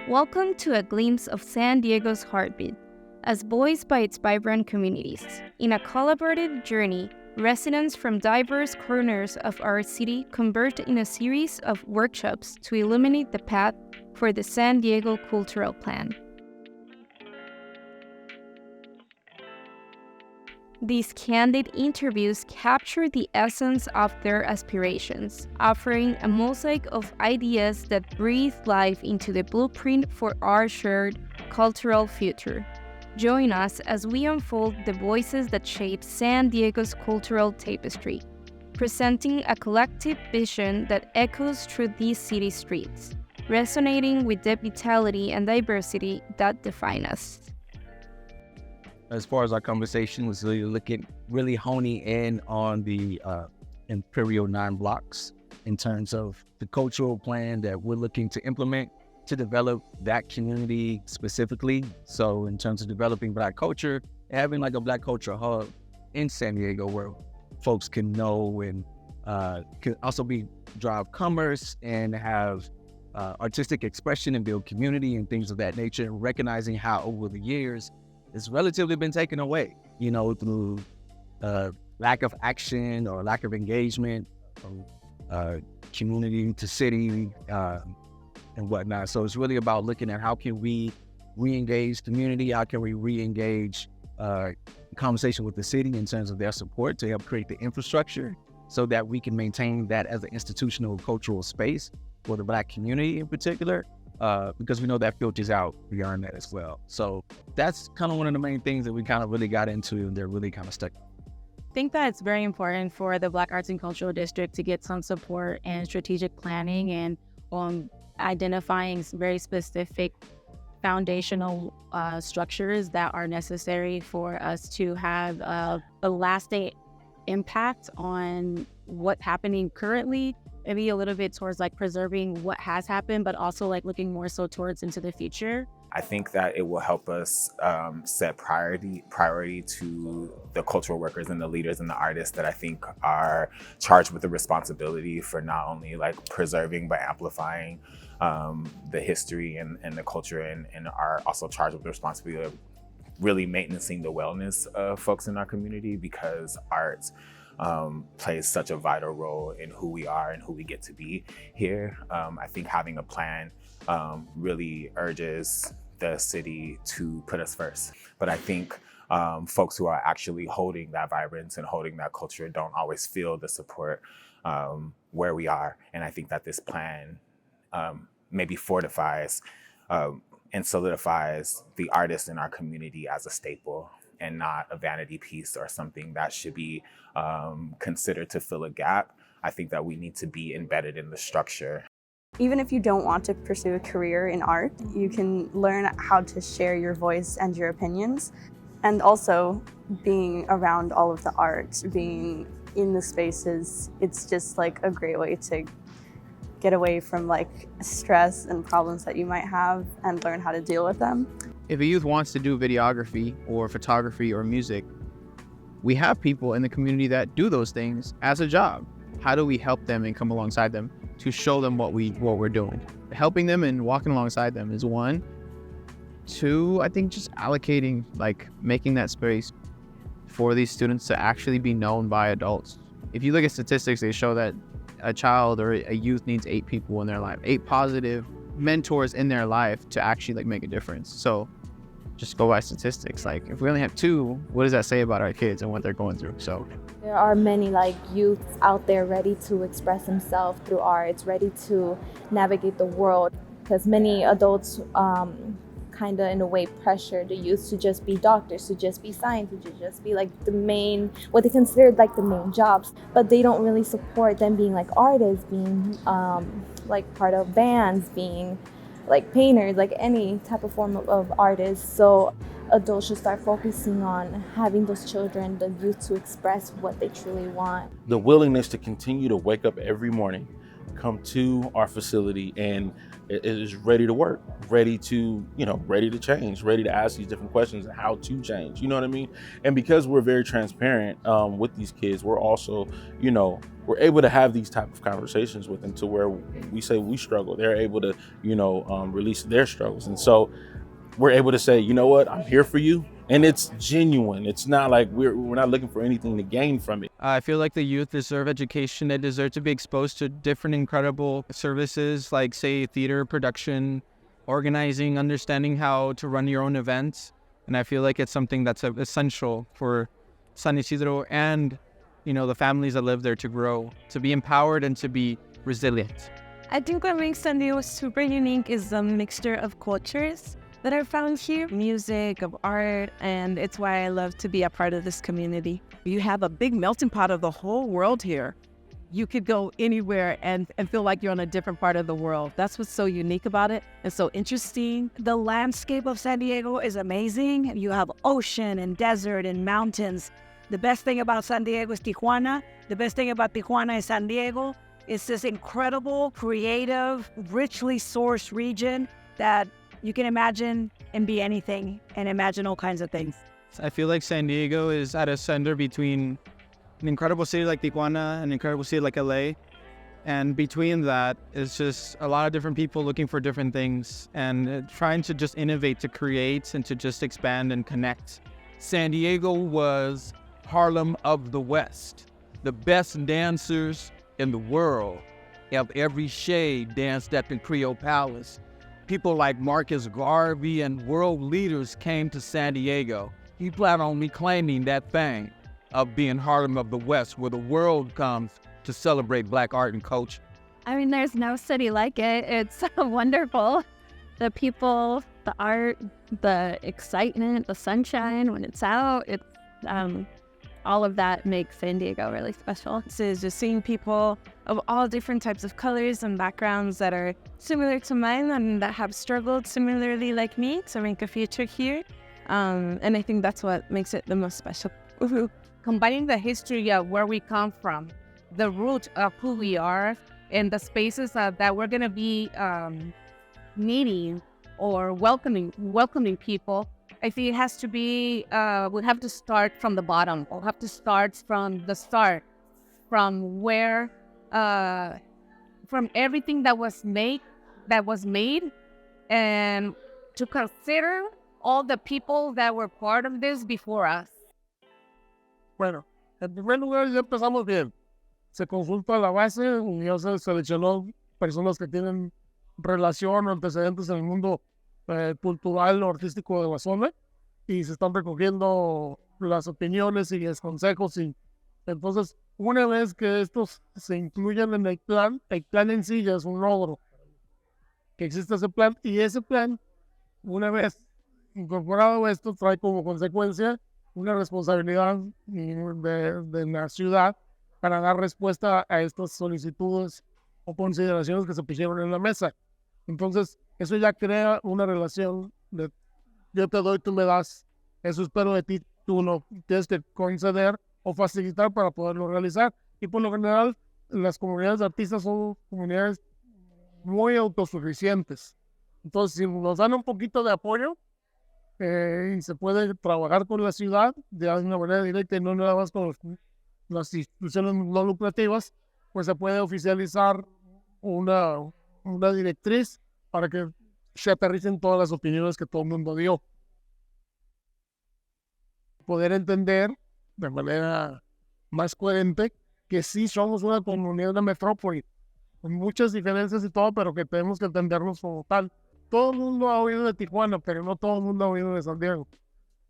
Welcome to a glimpse of San Diego's heartbeat, as voiced by its vibrant communities. In a collaborative journey, residents from diverse corners of our city converge in a series of workshops to illuminate the path for the San Diego Cultural Plan. These candid interviews capture the essence of their aspirations, offering a mosaic of ideas that breathe life into the blueprint for our shared cultural future. Join us as we unfold the voices that shape San Diego's cultural tapestry, presenting a collective vision that echoes through these city streets, resonating with the vitality and diversity that define us. As far as our conversation was really honing in on the Imperial 9 blocks in terms of the cultural plan that we're looking to implement to develop that community specifically. So in terms of developing Black culture, having like a Black culture hub in San Diego where folks can know and can also drive commerce and have artistic expression and build community and things of that nature, and recognizing how over the years it's relatively been taken away, through lack of action or lack of engagement from community to city and whatnot. So it's really about looking at how can we re-engage community, how can we re-engage conversation with the city in terms of their support to help create the infrastructure so that we can maintain that as an institutional cultural space for the Black community in particular. Because we know that filters out beyond that as well. So that's kind of one of the main things that we kind of really got into and they're really kind of stuck. I think that it's very important for the Black Arts and Cultural District to get some support and strategic planning and identifying very specific foundational structures that are necessary for us to have a lasting impact on what's happening currently. Maybe a little bit towards like preserving what has happened, but also like looking more so towards into the future. I think that it will help us set priority to the cultural workers and the leaders and the artists that I think are charged with the responsibility for not only like preserving but amplifying the history and the culture, and are also charged with the responsibility of really maintaining the wellness of folks in our community, because art plays such a vital role in who we are and who we get to be here. I think having a plan really urges the city to put us first. But I think folks who are actually holding that vibrance and holding that culture don't always feel the support where we are. And I think that this plan maybe fortifies and solidifies the artists in our community as a staple, and not a vanity piece or something that should be considered to fill a gap. I think that we need to be embedded in the structure. Even if you don't want to pursue a career in art, you can learn how to share your voice and your opinions. And also being around all of the art, being in the spaces, it's just like a great way to get away from like stress and problems that you might have and learn how to deal with them. If a youth wants to do videography or photography or music, we have people in the community that do those things as a job. How do we help them and come alongside them to show them what we're doing? Helping them and walking alongside them is one. Two, I think just allocating, like making that space for these students to actually be known by adults. If you look at statistics, they show that a child or a youth needs 8 people in their life, 8 positive mentors in their life to actually like make a difference. So just go by statistics. Like if we only have 2, what does that say about our kids and what they're going through? So there are many like youths out there ready to express themselves through art, ready to navigate the world, because many adults kind of in a way pressure the youth to just be doctors, to just be scientists, to just be like the main, what they consider like the main jobs, but they don't really support them being like artists, being like part of bands, being like painters, like any type of form of artists. So adults should start focusing on having those children, the youth, to express what they truly want. The willingness to continue to wake up every morning come to our facility and it is ready to work, ready to, ready to change, ready to ask these different questions and how to change, you know what I mean? And because we're very transparent with these kids, we're also, we're able to have these type of conversations with them to where we say we struggle, they're able to, release their struggles. And so we're able to say, you know what, I'm here for you. And it's genuine. It's not like we're not looking for anything to gain from it. I feel like the youth deserve education. They deserve to be exposed to different incredible services like, say, theater production, organizing, understanding how to run your own events. And I feel like it's something that's essential for San Isidro and, the families that live there to grow, to be empowered and to be resilient. I think what makes San Diego super unique is the mixture of cultures that are found here, music, of art, and it's why I love to be a part of this community. You have a big melting pot of the whole world here. You could go anywhere and feel like you're on a different part of the world. That's what's so unique about it and so interesting. The landscape of San Diego is amazing. You have ocean and desert and mountains. The best thing about San Diego is Tijuana. The best thing about Tijuana is San Diego. It's this incredible, creative, richly sourced region that you can imagine and be anything and imagine all kinds of things. I feel like San Diego is at a center between an incredible city like Tijuana, an incredible city like LA. And between that is just a lot of different people looking for different things and trying to just innovate, to create and to just expand and connect. San Diego was Harlem of the West. The best dancers in the world of every shade danced at the Creole Palace. People like Marcus Garvey and world leaders came to San Diego. He flat on me claiming that thing of being Harlem of the West, where the world comes to celebrate Black art and culture. I mean, there's no city like it. It's wonderful. The people, the art, the excitement, the sunshine when it's out, it's all of that makes San Diego really special. So just seeing people of all different types of colors and backgrounds that are similar to mine and that have struggled similarly like me to make a future here. And I think that's what makes it the most special. Combining the history of where we come from, the root of who we are, and the spaces that we're going to be meeting or welcoming people, I think it has to be, we have to start from the bottom. We'll have to start from the start, from where, from everything that was made, and to consider all the people that were part of this before us. Bueno, en primer lugar ya empezamos bien. Se consulta la base y ya se seleccionó personas que tienen relación o antecedentes en el mundo cultural o artístico de la zona y se están recogiendo las opiniones y los consejos. Y entonces, una vez que estos se incluyen en el plan en sí ya es un logro que existe ese plan, y ese plan, una vez incorporado esto, trae como consecuencia una responsabilidad de la ciudad para dar respuesta a estas solicitudes o consideraciones que se pusieron en la mesa. Entonces, eso ya crea una relación de yo te doy, tú me das, eso espero de ti, tú lo tienes que conceder o facilitar para poderlo realizar. Y por lo general, las comunidades de artistas son comunidades muy autosuficientes. Entonces, si nos dan un poquito de apoyo, y se puede trabajar con la ciudad de una manera directa y no nada más con las instituciones no lucrativas, pues se puede oficializar una directriz para que se aterricen todas las opiniones que todo el mundo dio. Poder entender de manera más coherente que sí somos una comunidad de metrópoli, con muchas diferencias y todo, pero que tenemos que entendernos como tal. Todo el mundo ha oído de Tijuana, pero no todo el mundo ha oído de San Diego.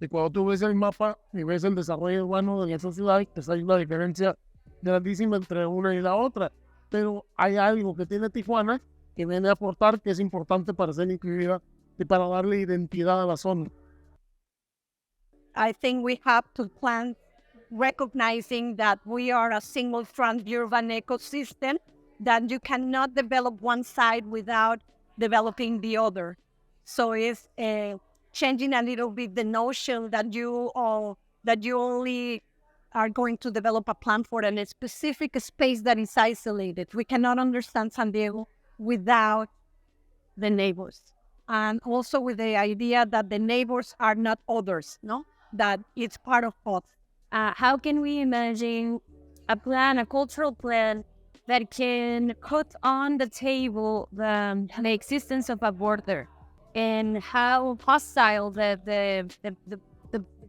Y cuando tú ves el mapa y ves el desarrollo urbano de esa ciudad, pues hay una diferencia grandísima entre una y la otra. Pero hay algo que tiene Tijuana que viene a aportar, que es importante para ser incluida y para darle identidad a la zona. I think we have to plan recognizing that we are a single front urban ecosystem, that you cannot develop one side without developing the other. So it's changing a little bit the notion that you only are going to develop a plan for a specific space that is isolated. We cannot understand San Diego without the neighbors. And also with the idea that the neighbors are not others, no? That it's part of both. How can we imagine a plan, a cultural plan that can put on the table the existence of a border and how hostile the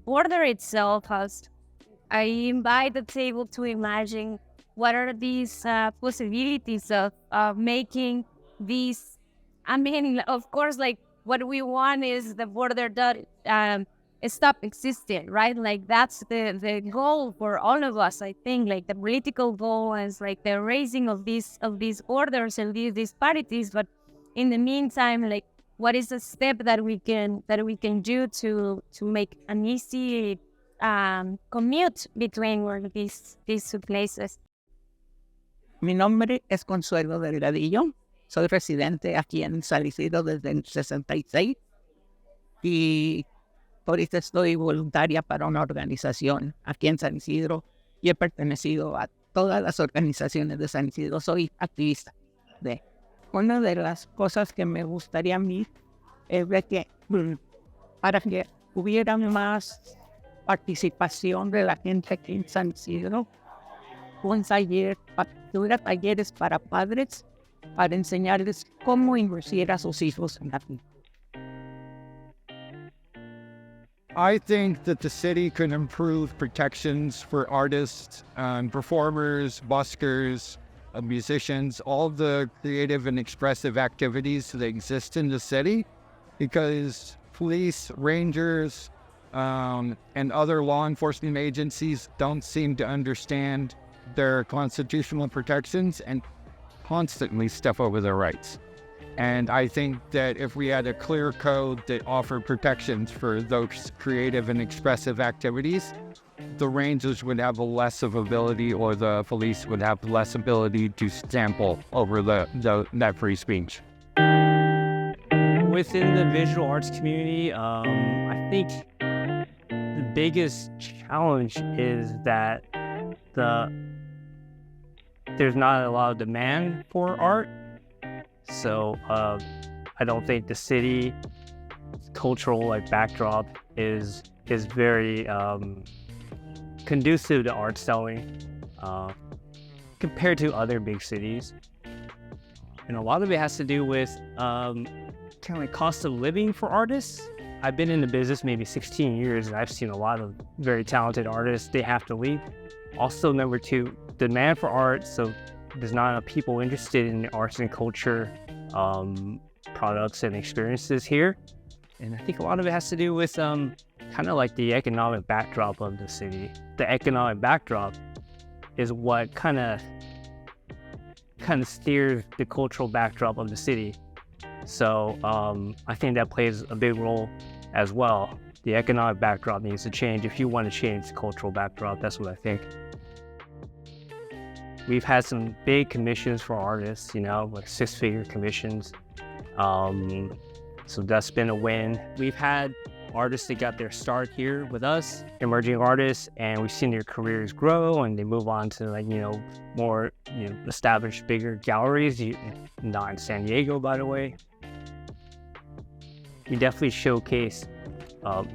border itself has? I invite the table to imagine what are these possibilities of making these. I mean, of course, like what we want is the border that stop existing, right? Like that's the goal for all of us. I think like the political goal is like the raising of these borders and these disparities. But in the meantime, like what is the step that we can do to make an easy commute between these two places? Mi nombre es Consuelo Delgadillo. Soy residente aquí en San Isidro desde el 66 y ahorita estoy voluntaria para una organización aquí en San Isidro y he pertenecido a todas las organizaciones de San Isidro. Soy activista. Una de las cosas que me gustaría a mí es de que para que hubiera más participación de la gente aquí en San Isidro, hubiera talleres para padres para enseñarles cómo introducir a sus hijos en la vida. I think that the city could improve protections for artists, performers, buskers, musicians, all the creative and expressive activities that exist in the city, because police, rangers, and other law enforcement agencies don't seem to understand their constitutional protections and constantly step over their rights. And I think that if we had a clear code that offered protections for those creative and expressive activities, the rangers would have less of ability, or the police would have less ability to sample over that free speech. Within the visual arts community, I think the biggest challenge is that there's not a lot of demand for art. So I don't think the city cultural backdrop is very conducive to art selling compared to other big cities. And a lot of it has to do with cost of living for artists. I've been in the business maybe 16 years and I've seen a lot of very talented artists. They have to leave. Also, number two, demand for art. So there's not enough people interested in the arts and culture products and experiences here. And I think a lot of it has to do with the economic backdrop of the city. The economic backdrop is what kind of steers the cultural backdrop of the city. So I think that plays a big role as well. The economic backdrop needs to change if you want to change the cultural backdrop. That's what I think. We've had some big commissions for artists, like 6-figure commissions. So that's been a win. We've had artists that got their start here with us, emerging artists, and we've seen their careers grow and they move on to more established, bigger galleries, not in San Diego, by the way. We definitely showcase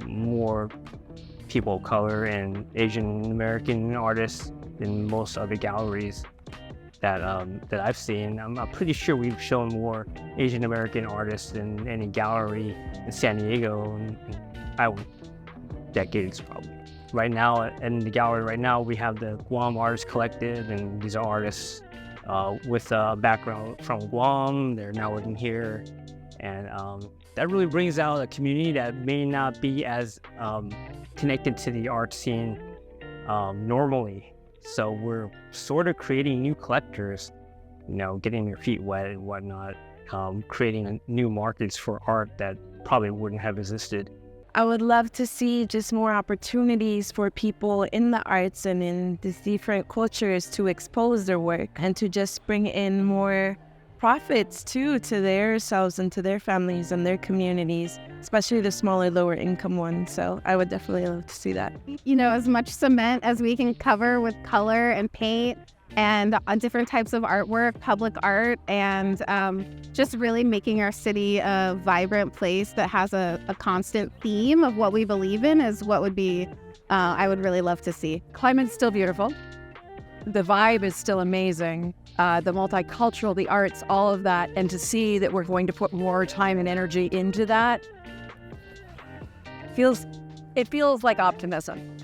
more people of color and Asian American artists in most other galleries that I've seen. I'm pretty sure we've shown more Asian American artists than any gallery in San Diego in decades probably. Right now, in the gallery right now, we have the Guam Artist Collective, and these are artists with a background from Guam. They're now working here, and that really brings out a community that may not be as connected to the art scene normally. So we're sort of creating new collectors, getting their feet wet and whatnot, creating new markets for art that probably wouldn't have existed. I would love to see just more opportunities for people in the arts and in these different cultures to expose their work and to just bring in more profits too to themselves and to their families and their communities, especially the smaller, lower income ones. So I would definitely love to see that. You know, as much cement as we can cover with color and paint and different types of artwork, public art, and just really making our city a vibrant place that has a constant theme of what we believe in is what would be, I would really love to see. Climate's still beautiful. The vibe is still amazing. The multicultural, the arts, all of that. And to see that we're going to put more time and energy into that, it feels like optimism.